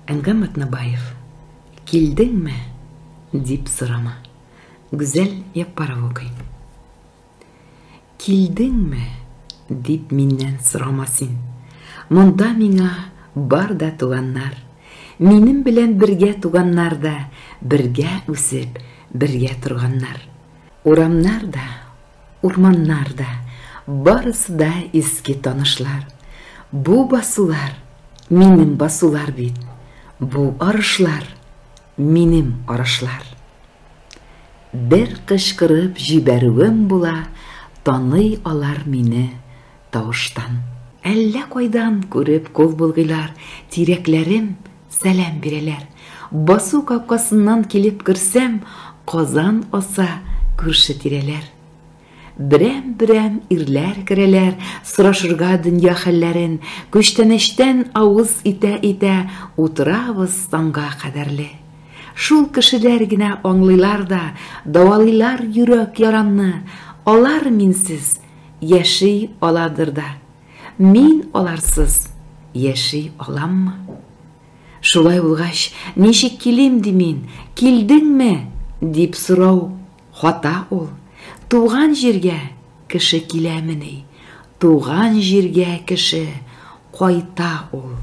Әнгам Атнабаев, килдеңме? Дип сорама. Гүзәл Яппарова укый. Килдеңме? Дип миннән сорама син. Монда миңа бар да туганнар. Минем белән бергә туганнар да, бергә үсеп, бергә торганнар. Урамнар да, урманнар да, барысы да иске танышлар. Бу басулар, минем басулар бит. Бу арышлар, минем арышлар. Бер кычкырып җибәрүем була, таный алар мине тавыштан. Әллә кайдан күреп кул булгылар, тирәкләрем сәлам бирәләр. Басу капкасыннан килеп керсәм, казан аса күрше тирәләр. Берәм-берәм ирләр керәләр, сорашырга дөнья хәлләрен, күчтәнештән авыз итә-итә утырабыз таңга кадәрле. Шул кешеләр генә аңлыйлар да, давалыйлар йөрәк ярамны, алар минсез яши аладыр да. Мин аларсыз яши аламмы? Шулай булгач, ничек килим ди мин, килдеңме? Дип сорау хата ул. Туган җиргә кеше киләмени, туган җиргә кеше кайта ул.